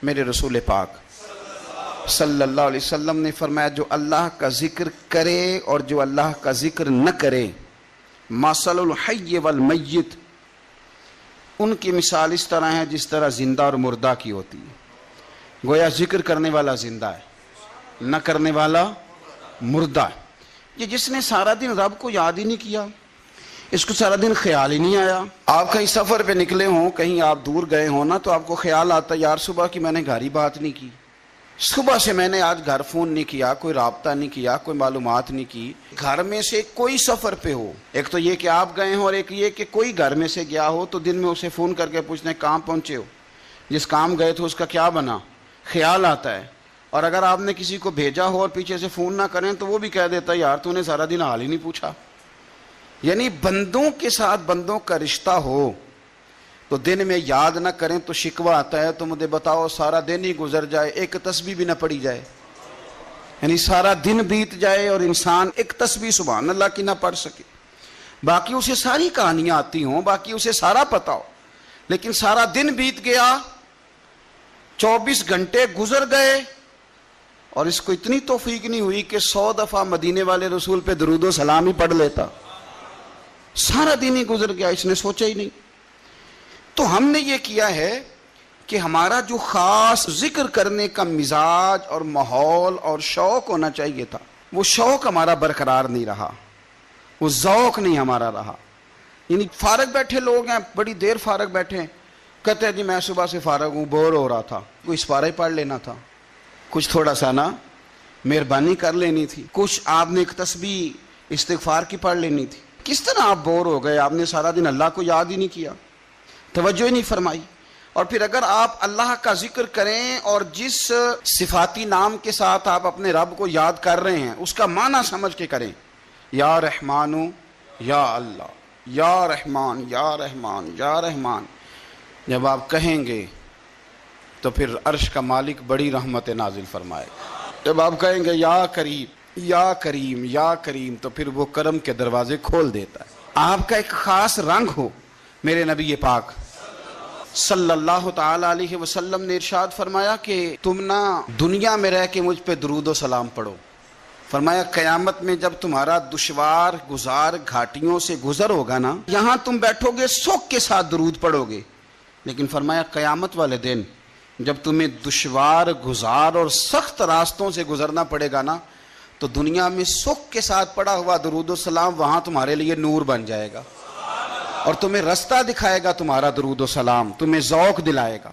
میرے رسول پاک صلی اللہ علیہ وسلم نے فرمایا جو اللہ کا ذکر کرے اور جو اللہ کا ذکر نہ کرے، مثل الحی والمیت، ان کی مثال اس طرح ہے جس طرح زندہ اور مردہ کی ہوتی ہے۔ گویا ذکر کرنے والا زندہ ہے، نہ کرنے والا مردہ ہے۔ یہ جس نے سارا دن رب کو یاد ہی نہیں کیا، اس کو سارا دن خیال ہی نہیں آیا۔ آپ کہیں سفر پہ نکلے ہوں، کہیں آپ دور گئے ہوں نا، تو آپ کو خیال آتا ہے یار صبح کی میں نے گھر ہی بات نہیں کی، صبح سے میں نے آج گھر فون نہیں کیا، کوئی رابطہ نہیں کیا، کوئی معلومات نہیں کی۔ گھر میں سے کوئی سفر پہ ہو، ایک تو یہ کہ آپ گئے ہوں اور ایک یہ کہ کوئی گھر میں سے گیا ہو، تو دن میں اسے فون کر کے پوچھنا ہے کہاں پہنچے ہو، جس کام گئے تھے اس کا کیا بنا، خیال آتا ہے۔ اور اگر آپ نے کسی کو بھیجا ہو اور پیچھے سے فون نہ کریں تو وہ بھی کہہ دیتا ہے یار تو نے سارا دن حال ہی نہیں پوچھا۔ یعنی بندوں کے ساتھ بندوں کا رشتہ ہو تو دن میں یاد نہ کریں تو شکوہ آتا ہے، تو مجھے بتاؤ سارا دن ہی گزر جائے ایک تسبیح بھی نہ پڑھی جائے، یعنی سارا دن بیت جائے اور انسان ایک تسبیح سبحان اللہ کی نہ پڑھ سکے، باقی اسے ساری کہانیاں آتی ہوں، باقی اسے سارا پتا ہو، لیکن سارا دن بیت گیا، 24 گھنٹے گزر گئے اور اس کو اتنی توفیق نہیں ہوئی کہ 100 دفعہ مدینے والے رسول پہ درود و سلام ہی پڑھ لیتا، سارا دن ہی گزر گیا، اس نے سوچا ہی نہیں۔ تو ہم نے یہ کیا ہے کہ ہمارا جو خاص ذکر کرنے کا مزاج اور ماحول اور شوق ہونا چاہیے تھا، وہ شوق ہمارا برقرار نہیں رہا، وہ ذوق نہیں ہمارا رہا۔ یعنی فارغ بیٹھے لوگ ہیں، بڑی دیر فارغ بیٹھے ہیں، کہتے ہیں جی میں صبح سے فارغ ہوں، بور ہو رہا تھا، کوئی اسپارہ ہی پڑھ لینا تھا، کچھ تھوڑا سا نا مہربانی کر لینی تھی، کچھ آپ نے ایک تسبیح استغفار کی پڑھ لینی تھی۔ کس طرح آپ بور ہو گئے؟ آپ نے سارا دن اللہ کو یاد ہی نہیں کیا، توجہ ہی نہیں فرمائی۔ اور پھر اگر آپ اللہ کا ذکر کریں اور جس صفاتی نام کے ساتھ آپ اپنے رب کو یاد کر رہے ہیں اس کا معنی سمجھ کے کریں، یا رحمانو یا اللہ، یا رحمان یا رحمان یا رحمان، جب آپ کہیں گے تو پھر عرش کا مالک بڑی رحمت نازل فرمائے گا۔ جب آپ کہیں گے یا کریم یا کریم یا کریم، تو پھر وہ کرم کے دروازے کھول دیتا ہے۔ آپ کا ایک خاص رنگ ہو۔ میرے نبی پاک صلی اللہ تعالی علیہ وسلم نے ارشاد فرمایا کہ تم نہ دنیا میں رہ کے مجھ پہ درود و سلام پڑھو، فرمایا قیامت میں جب تمہارا دشوار گزار گھاٹیوں سے گزر ہوگا نا، یہاں تم بیٹھو گے سوگ کے ساتھ درود پڑھو گے، لیکن فرمایا قیامت والے دن جب تمہیں دشوار گزار اور سخت راستوں سے گزرنا پڑے گا نا، تو دنیا میں سکھ کے ساتھ پڑا ہوا درود و سلام وہاں تمہارے لیے نور بن جائے گا، اور تمہیں رستہ دکھائے گا تمہارا درود و سلام، تمہیں ذوق دلائے گا۔